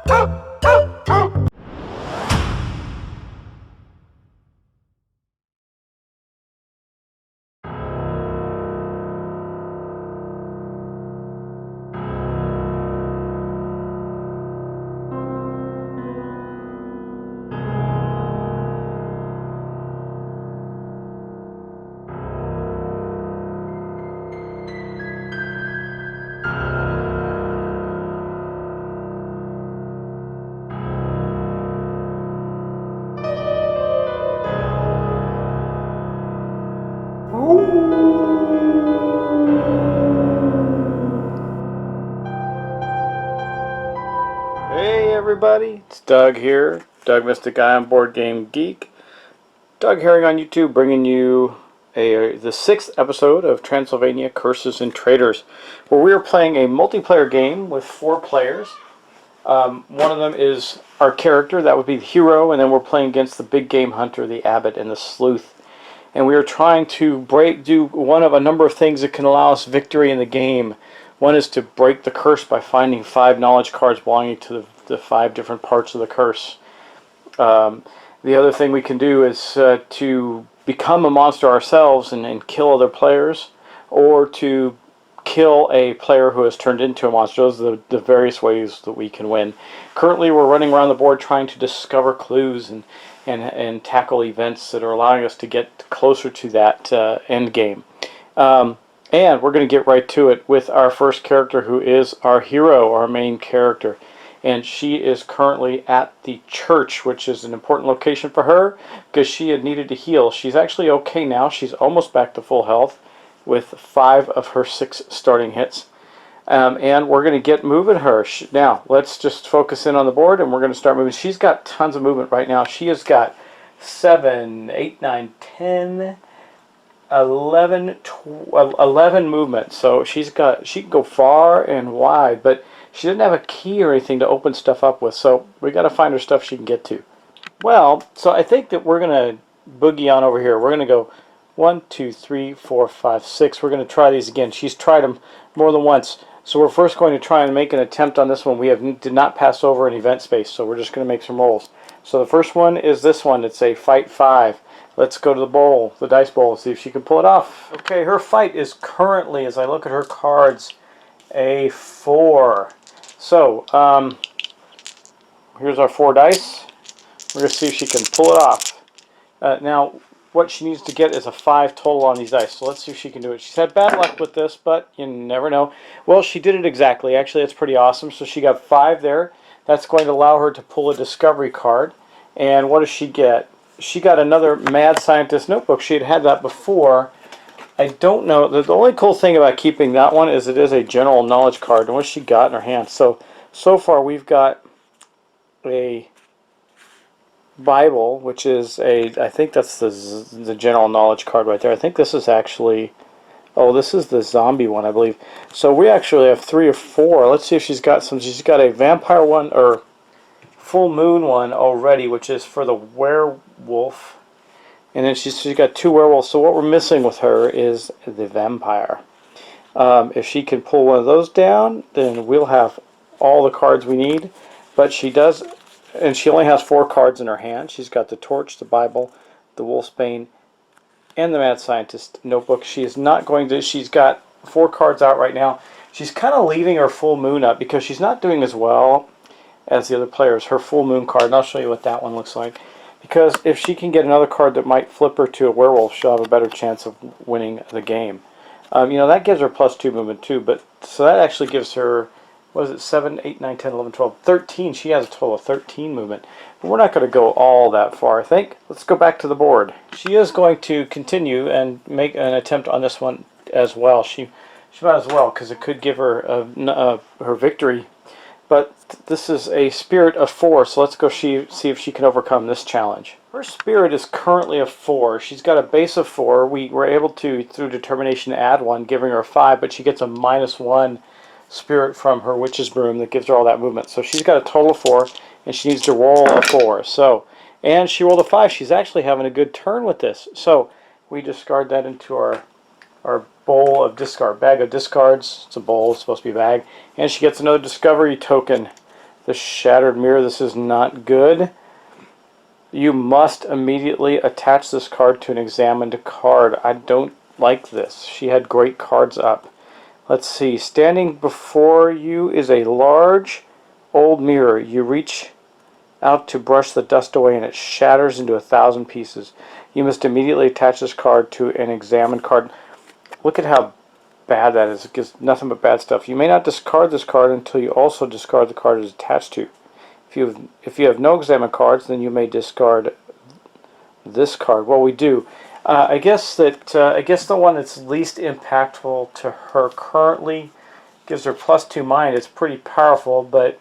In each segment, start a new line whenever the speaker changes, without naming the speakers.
Hey everybody, it's Doug here, Doug Mr. Guy on Board Game Geek. Doug Herring on YouTube, bringing you the 6th episode of Transylvania Curses and Traitors, where we are playing a multiplayer game with 4 players. One of them is our character, that would be the hero, and then we're playing against the big game hunter, the abbot, and the sleuth. And we are trying to do one of a number of things that can allow us victory in the game. One is to break the curse by finding 5 knowledge cards belonging to the 5 different parts of the curse. The other thing we can do is to become a monster ourselves and kill other players, or to kill a player who has turned into a monster. Those are the various ways that we can win. Currently we're running around the board trying to discover clues and tackle events that are allowing us to get closer to that end game. And we're going to get right to it with our first character, who is our hero, our main character. And she is currently at the church, which is an important location for her because she had needed to heal. She's actually okay now. She's almost back to full health with 5 of her 6 starting hits. And we're going to get moving her. Now, let's just focus in on the board, and we're going to start moving. She's got tons of movement right now. She has got 7, 8, 9, 10... 11 movement, so she can go far and wide, but she didn't have a key or anything to open stuff up with, so we got to find her stuff she can get to. Well, so I think that we're gonna boogie on over here. We're gonna go 1, 2, 3, 4, 5, 6. We're gonna try these again. She's tried them more than once, so we're first going to try and make an attempt on this one. We did not pass over an event space, so we're just going to make some rolls. So the first one is this one. It's a fight 5. Let's go to the bowl, the dice bowl, see if she can pull it off. Okay, her fight is currently, as I look at her cards, a 4. So, here's our 4 dice. We're going to see if she can pull it off. Now, what she needs to get is a 5 total on these dice. So let's see if she can do it. She's had bad luck with this, but you never know. Well, she did it exactly. Actually, that's pretty awesome. So she got 5 there. That's going to allow her to pull a discovery card. And what does she get? She got another Mad Scientist notebook. She had that before. I don't know. The only cool thing about keeping that one is it is a general knowledge card. And what she got in her hand. So far we've got a Bible, which is I think that's the general knowledge card right there. I think this is actually, oh, this is the zombie one, I believe. So we actually have 3 or 4. Let's see if she's got some. She's got a vampire one, or full moon one already, which is for the werewolf, and then she's got 2 werewolves. So what we're missing with her is the vampire. If she can pull one of those down, then we'll have all the cards we need. But she does, and she only has 4 cards in her hand. She's got the torch, the Bible, the wolfsbane, and the Mad Scientist notebook. She is not going to. She's got 4 cards out right now. She's kind of leaving her full moon up because she's not doing as well as the other players. Her full moon card, and I'll show you what that one looks like. Because if she can get another card that might flip her to a werewolf, she'll have a better chance of winning the game. You know, that gives her +2 movement too, but so that actually gives her, what is it, 7, 8, 9, 10, 11, 12, 13. She has a total of 13 movement. But we're not going to go all that far, I think. Let's go back to the board. She is going to continue and make an attempt on this one as well. She might as well, because it could give her her victory. But this is a spirit of 4, so let's go see if she can overcome this challenge. Her spirit is currently a 4. She's got a base of 4. We were able to, through determination, add 1, giving her a 5, but she gets a -1 spirit from her witch's broom that gives her all that movement. So she's got a total of 4, and she needs to roll a 4. So, and she rolled a 5. She's actually having a good turn with this. So we discard that into our bowl of discard, bag of discards. It's a bowl, it's supposed to be a bag. And she gets another discovery token the shattered mirror. This is not good. You must immediately attach this card to an examined card. I don't like this. She had great cards up. Let's see. Standing before you is a large old mirror. You reach out to brush the dust away and it shatters into 1,000 pieces. You must immediately attach this card to an examined card. Look at how bad that is. It gives nothing but bad stuff. You may not discard this card until you also discard the card it is attached to. If you have no examined cards, then you may discard this card. Well, we do. I guess the one that's least impactful to her currently gives her +2 mind. It's pretty powerful, but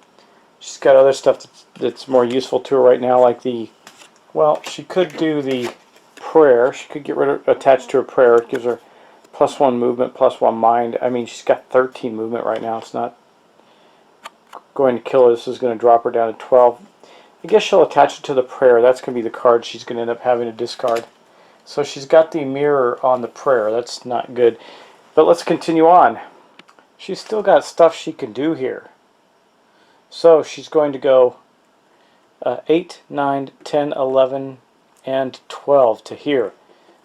she's got other stuff that's more useful to her right now, like well, she could do the prayer. She could get rid of attached to her prayer. It gives her +1 movement, +1 mind. I mean, she's got 13 movement right now. It's not going to kill her. This is going to drop her down to 12. I guess she'll attach it to the prayer. That's going to be the card she's going to end up having to discard. So she's got the mirror on the prayer. That's not good. But let's continue on. She's still got stuff she can do here. So she's going to go 8, 9, 10, 11, and 12 to here.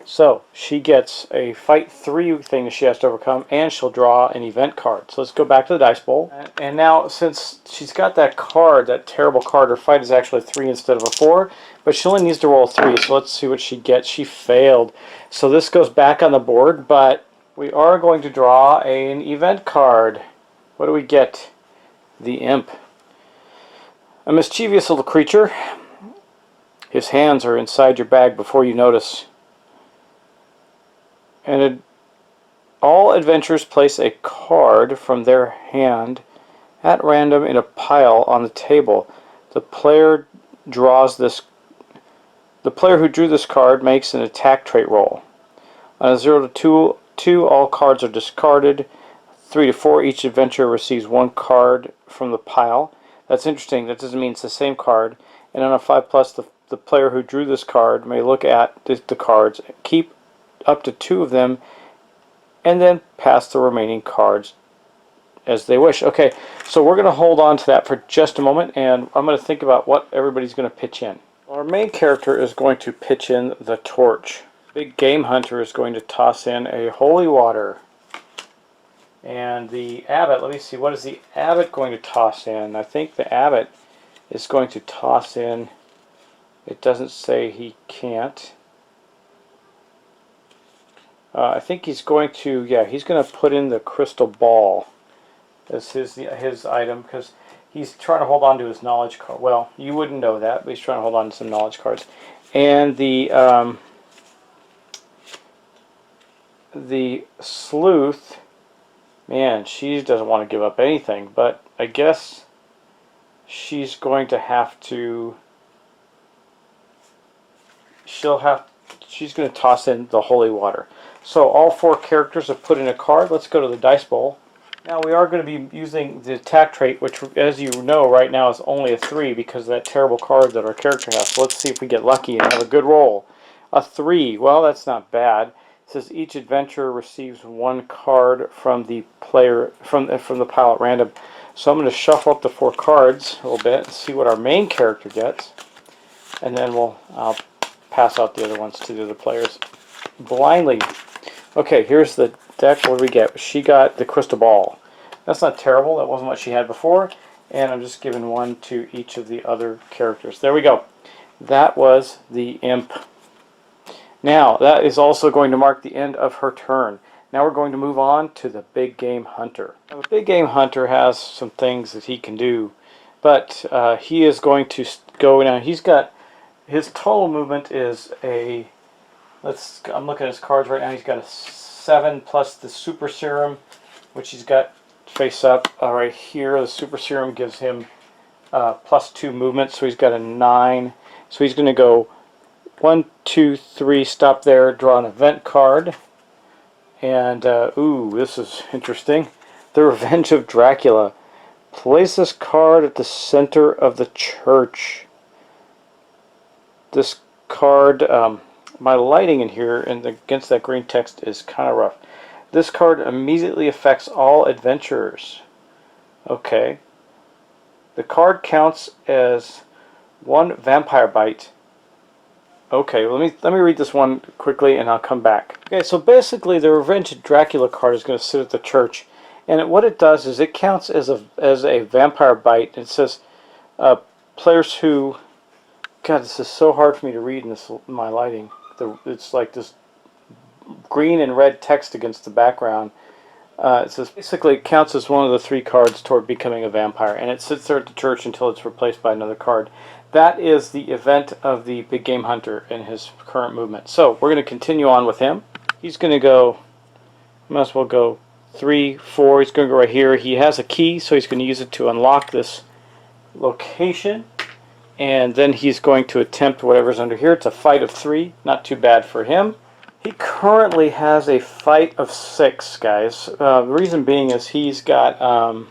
So she gets a Fight 3 thing that she has to overcome, and she'll draw an event card. So let's go back to the dice bowl. And now, since she's got that card, that terrible card, her fight is actually a 3 instead of a 4, but she only needs to roll 3, so let's see what she gets. She failed. So this goes back on the board, but we are going to draw an event card. What do we get? The Imp. A mischievous little creature. His hands are inside your bag before you notice. And all adventurers place a card from their hand at random in a pile on the table. The player who drew this card makes an attack trait roll. On a 0 to 2, all cards are discarded. 3 to 4, each adventurer receives 1 card from the pile. That's interesting. That doesn't mean it's the same card. And on a 5+, the player who drew this card may look at the cards, keep up to 2 of them, and then pass the remaining cards as they wish. Okay, so we're going to hold on to that for just a moment, and I'm going to think about what everybody's going to pitch in. Our main character is going to pitch in the torch. Big Game Hunter is going to toss in a holy water. And the abbot, let me see, what is the abbot going to toss in? I think the abbot is going to toss in, it doesn't say he can't. I think he's going to, yeah, he's going to put in the crystal ball as his item, because he's trying to hold on to his knowledge card. Well, you wouldn't know that, but he's trying to hold on to some knowledge cards. And the sleuth, man, she doesn't want to give up anything, but I guess she's going to have to, she's going to toss in the holy water. So all 4 characters have put in a card. Let's go to the dice bowl. Now we are going to be using the attack trait, which, as you know, right now is only a 3 because of that terrible card that our character has. So let's see if we get lucky and have a good roll. A 3. Well, that's not bad. It says each adventurer receives 1 card from the player from the pile at random. So I'm going to shuffle up the 4 cards a little bit and see what our main character gets, and then I'll pass out the other ones to the other players blindly. Okay, here's the deck. What do we get? She got the crystal ball. That's not terrible. That wasn't what she had before. And I'm just giving 1 to each of the other characters. There we go. That was the Imp. Now, that is also going to mark the end of her turn. Now we're going to move on to the Big Game Hunter. Now, the Big Game Hunter has some things that he can do, but he is going to go now. He's got, his total movement is a, I'm looking at his cards right now. He's got a 7 plus the super serum, which he's got face up right here. The super serum gives him +2 movement, so he's got a 9. So he's going to go 1, 2, 3, stop there, draw an event card. And, ooh, this is interesting. The Revenge of Dracula. Place this card at the center of the church. This card, my lighting in here and against that green text is kind of rough. This card immediately affects all adventurers. Okay. The card counts as 1 vampire bite. Okay, let me read this one quickly and I'll come back. Okay, so basically the Revenge Dracula card is going to sit at the church, and what it does is it counts as a vampire bite. It says players who, God, this is so hard for me to read in my lighting. It's like this green and red text against the background. It says basically it counts as one of the 3 cards toward becoming a vampire, and it sits there at the church until it's replaced by another card. That is the event of the big game hunter in his current movement. So we're going to continue on with him. He's going to go, might as well go 3, 4. He's going to go right here. He has a key, so he's going to use it to unlock this location. And then he's going to attempt whatever's under here. It's a fight of 3. Not too bad for him. He currently has a fight of 6, guys. The reason being is he's got a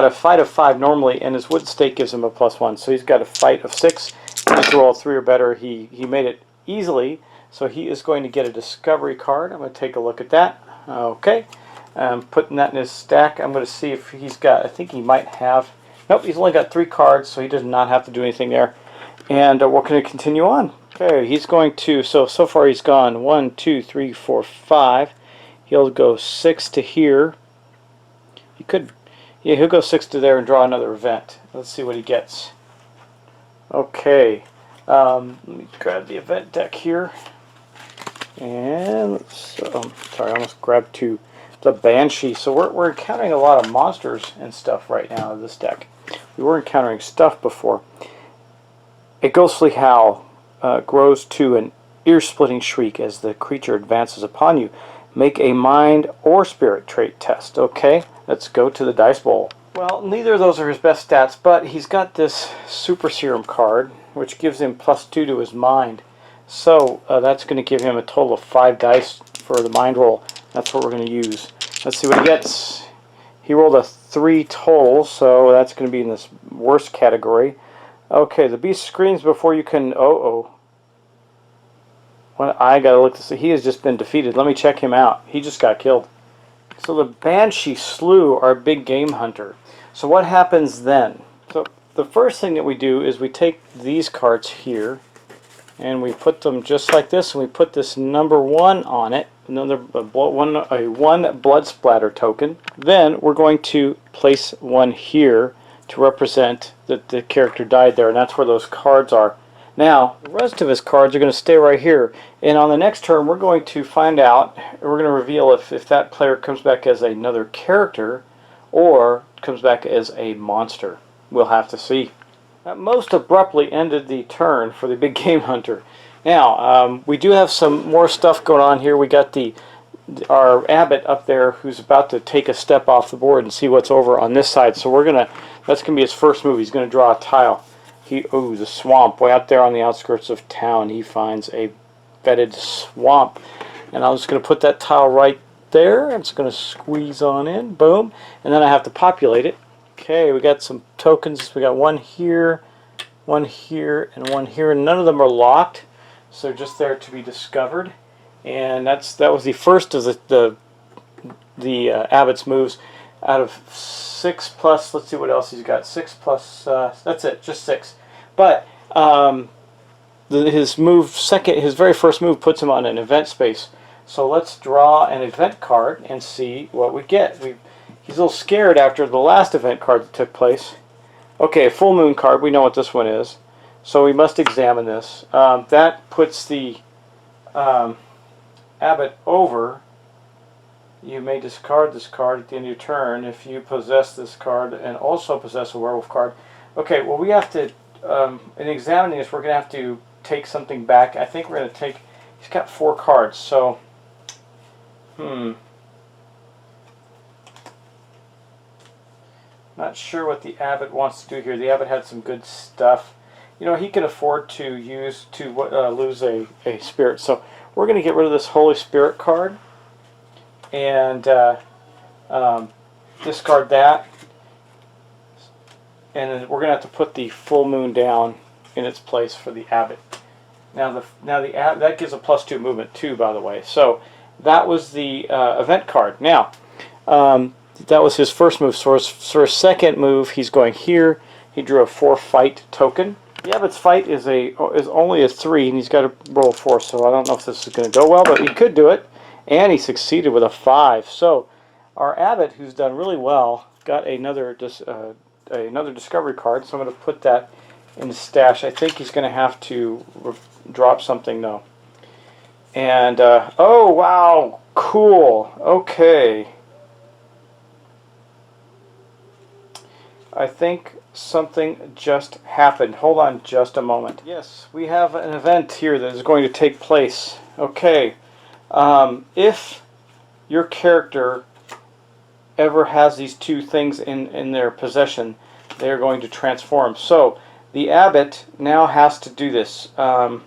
fight of 5 normally, and his wood stake gives him a +1. So he's got a fight of 6. He has to roll 3 or better. He made it easily, so he is going to get a discovery card. I'm going to take a look at that. Okay, putting that in his stack. I'm going to see if he's got, I think he might have, nope, he's only got 3 cards, so he does not have to do anything there. And we're going to continue on. Okay, he's going to, so far he's gone 1, 2, 3, 4, 5. He'll go 6 to here. He could, yeah, he'll go 6 to there and draw another event. Let's see what he gets. Okay, let me grab the event deck here. And let's, sorry, I almost grabbed the Banshee. So we're encountering a lot of monsters and stuff right now in this deck. We were encountering stuff before. A ghostly howl grows to an ear-splitting shriek as the creature advances upon you. Make a mind or spirit trait test. Okay, let's go to the dice bowl. Well, neither of those are his best stats, but he's got this Super Serum card, which gives him +2 to his mind. So that's going to give him a total of 5 dice for the mind roll. That's what we're going to use. Let's see what he gets. He rolled a 3 total, so that's going to be in this worst category. Okay, the beast screams before you can... Well, I gotta look to see. He has just been defeated. Let me check him out. He just got killed. So the Banshee slew our big game hunter. So what happens then? So the first thing that we do is we take these cards here and we put them just like this, and we put this number 1 on it, a 1 blood splatter token. Then we're going to place 1 here to represent that the character died there, and that's where those cards are. Now, the rest of his cards are going to stay right here, and on the next turn we're going to find out, we're going to reveal if that player comes back as another character or comes back as a monster. We'll have to see. That most abruptly ended the turn for the big game hunter. Now, we do have some more stuff going on here. We got our abbot up there who's about to take a step off the board and see what's over on this side. So that's going to be his first move. He's going to draw a tile. The swamp way out there on the outskirts of town. He finds a vetted swamp, and I'm just going to put that tile right there. I'm just going to squeeze on in, boom, and then I have to populate it. Okay, we got some tokens. We got 1 here, 1 here, and 1 here, and none of them are locked, so they're just there to be discovered. And that was the first of the abbot's moves. Out of 6 plus, let's see what else he's got. 6 plus, that's it, just 6. But his very first move puts him on an event space. So let's draw an event card and see what we get. He's a little scared after the last event card that took place. Okay, a full moon card. We know what this one is. So we must examine this. That puts the abbot over. You may discard this card at the end of your turn if you possess this card and also possess a werewolf card. Okay, well we have to, in examining this, we're going to have to take something back. I think we're going to take, he's got 4 cards, so, not sure what the abbot wants to do here. The abbot had some good stuff. You know, he can afford to lose a spirit. So we're going to get rid of this Holy Spirit card and discard that, and then we're going to have to put the full moon down in its place for the abbot. Now that gives a +2 movement too, by the way. So that was the event card. Now that was his first move. So for his second move, he's going here. He drew a 4 fight token. The Abbot's fight is only a 3, and he's got to roll 4. So I don't know if this is going to go well, but he could do it, and he succeeded with a 5. So our Abbot, who's done really well, got another discovery card. So I'm going to put that in his stash. I think he's going to have to drop something though. And oh wow, cool. Okay. I think something just happened. Hold on just a moment. Yes, we have an event here that is going to take place. Okay. If your character ever has these two things in their possession, they're going to transform. So the Abbot now has to do this. Well,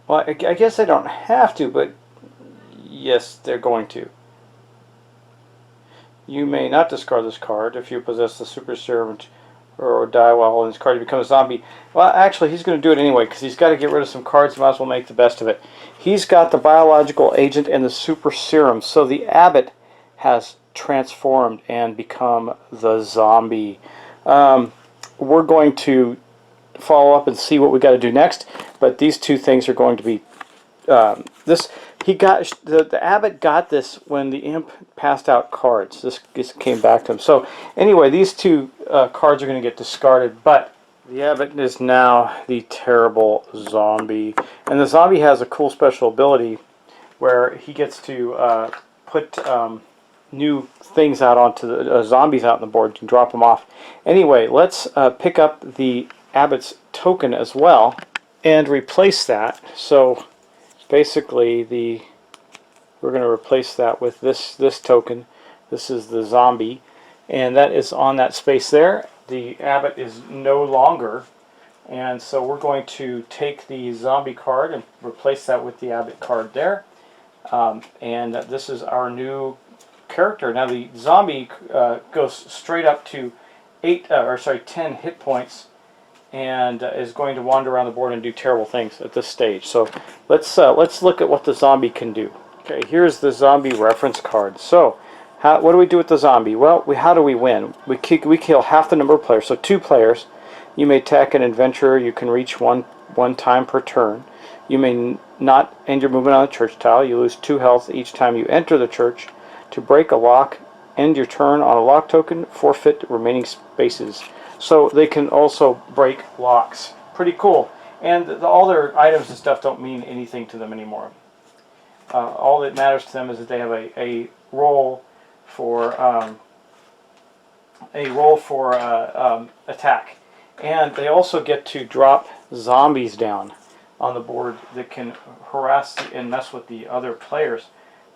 I guess they don't have to, but yes, they're going to. You may not discard this card if you possess the super serum or die while holding this card. You become a zombie. Well, actually, he's going to do it anyway because he's got to get rid of some cards. Might as well make the best of it. He's got the biological agent and the super serum. So the Abbot has transformed and become the zombie. We're going to follow up and see what we got to do next. But these two things are going to be the Abbot got this when the imp passed out cards. This came back to him. So anyway, these two cards are going to get discarded, but the Abbot is now the terrible zombie. And the zombie has a cool special ability where he gets to put new things out onto the zombies out on the board and drop them off. Anyway, let's pick up the Abbot's token as well and replace that. So basically, we're going to replace that with this token. This is the zombie, and that is on that space there. The Abbot is no longer, and so we're going to take the zombie card and replace that with the Abbot card there. And this is our new character. Now the zombie goes straight up to 10 hit points, and is going to wander around the board and do terrible things at this stage. So let's look at what the zombie can do. Okay, here's the zombie reference card. So what do we do with the zombie? Well, how do we win? We kill half the number of players, so 2 players. You may attack an adventurer. You can reach one time per turn. You may not end your movement on the church tile. You lose 2 health each time you enter the church. To break a lock, end your turn on a lock token, forfeit remaining spaces. So they can also break locks. Pretty cool. And all their items and stuff don't mean anything to them anymore. All that matters to them is that they have a roll for attack, and they also get to drop zombies down on the board that can harass and mess with the other players.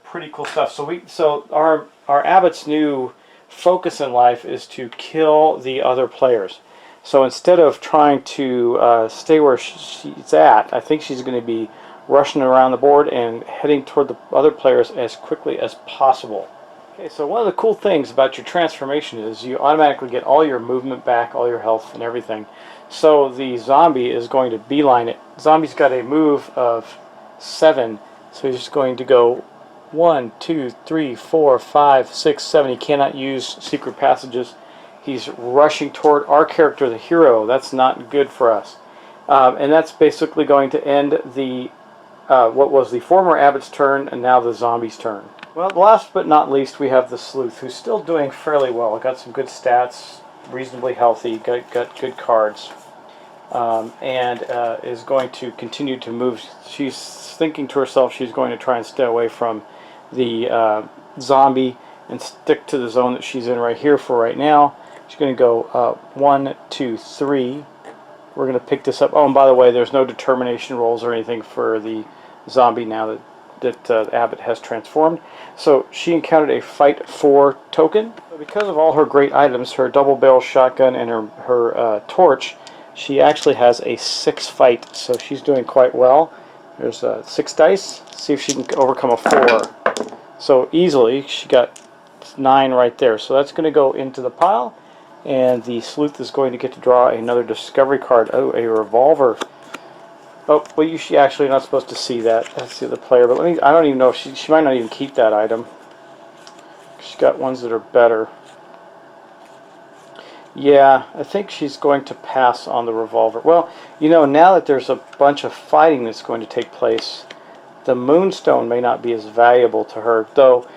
Pretty cool stuff. So our Abbot's new focus in life is to kill the other players. So instead of trying to stay where she's at, I think she's going to be rushing around the board and heading toward the other players as quickly as possible. Okay, so one of the cool things about your transformation is you automatically get all your movement back, all your health and everything. So the zombie is going to beeline it. Zombie's got a move of 7, so he's just going to go 1, 2, 3, 4, 5, 6, 7. He cannot use secret passages. He's rushing toward our character, the hero. That's not good for us. And that's basically going to end the what was the former Abbot's turn and now the zombie's turn. Well, last but not least, we have the Sleuth, who's still doing fairly well. Got some good stats, reasonably healthy, got good cards, and is going to continue to move. She's thinking to herself she's going to try and stay away from the zombie and stick to the zone that she's in right here for right now. She's going to go 1, 2, 3. We're going to pick this up. Oh, and by the way, there's no determination rolls or anything for the zombie now that Abbot has transformed. So she encountered a Fight 4 token. Because of all her great items, her double barrel shotgun and her torch, she actually has a 6 fight. So she's doing quite well. There's 6 dice. Let's see if she can overcome a 4. So easily, she got 9 right there. So that's going to go into the pile. And the Sleuth is going to get to draw another discovery card. Oh, a revolver. Oh, well, you're actually not supposed to see that. That's the other player. But I don't even know if she might not even keep that item. She's got ones that are better. Yeah, I think she's going to pass on the revolver. Well, you know, now that there's a bunch of fighting that's going to take place, the Moonstone may not be as valuable to her, though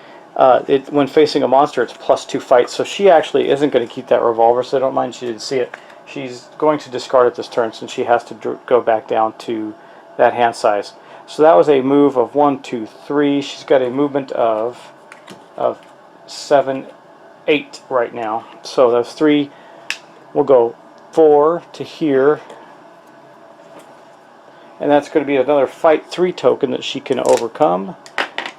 when facing a monster, it's +2 fight, so she actually isn't going to keep that revolver, so I don't mind she didn't see it. She's going to discard it this turn since she has to go back down to that hand size. So that was a move of 1, 2, 3. She's got a movement of 7, 8 right now. So that's 3. We'll go 4 to here. And that's going to be another fight 3 token that she can overcome.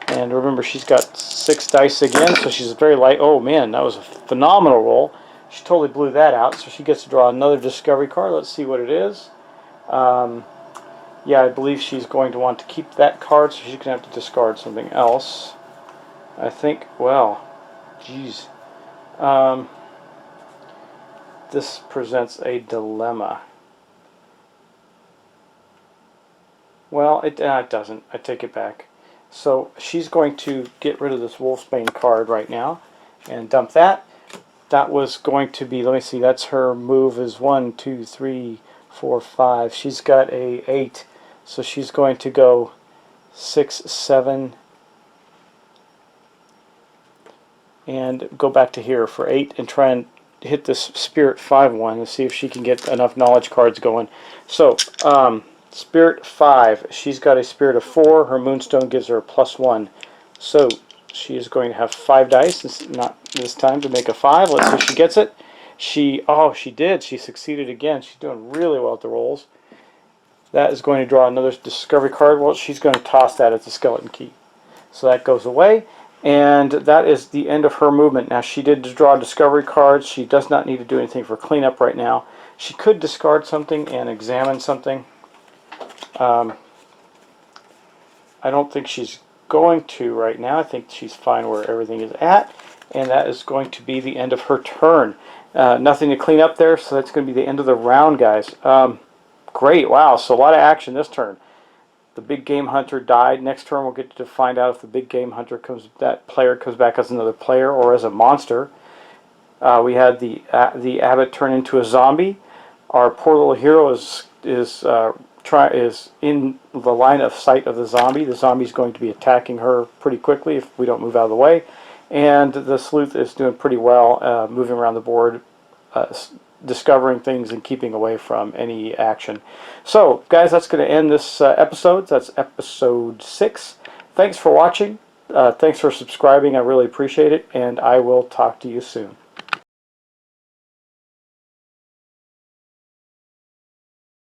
And remember, she's got 6 dice again, so she's very light. Oh man, that was a phenomenal roll. She totally blew that out, so she gets to draw another discovery card. Let's see what it is. Yeah, I believe she's going to want to keep that card, so she's going to have to discard something else. I think, well, geez. This presents a dilemma. Well, it doesn't. I take it back. So she's going to get rid of this Wolfsbane card right now and dump that. That was going to be, let me see, that's her move is 1, 2, 3, 4, 5. She's got a 8. So she's going to go 6, 7, and go back to here for 8 and try and hit this Spirit 5 one and see if she can get enough knowledge cards going. So, Spirit 5, she's got a Spirit of 4. Her Moonstone gives her a +1. So, she is going to have 5 dice. It's not this time to make a 5. Let's see if she gets it. She did. She succeeded again. She's doing really well at the rolls. That is going to draw another discovery card. Well, she's going to toss that as a skeleton key. So that goes away. And that is the end of her movement. Now, she did draw discovery cards. She does not need to do anything for cleanup right now. She could discard something and examine something. I don't think she's going to right now. I think she's fine where everything is at. And that is going to be the end of her turn. Nothing to clean up there, so that's going to be the end of the round, guys. Great, wow, so a lot of action this turn. The big game hunter died. Next turn we'll get to find out if the big game hunter that player comes back as another player or as a monster. We had the abbot turn into a zombie. Our poor little hero is in the line of sight of the zombie. The zombie's going to be attacking her pretty quickly if we don't move out of the way. And the sleuth is doing pretty well, moving around the board, discovering things and keeping away from any action. So, guys, that's going to end this episode. That's episode 6. Thanks for watching. Thanks for subscribing. I really appreciate it, and I will talk to you soon.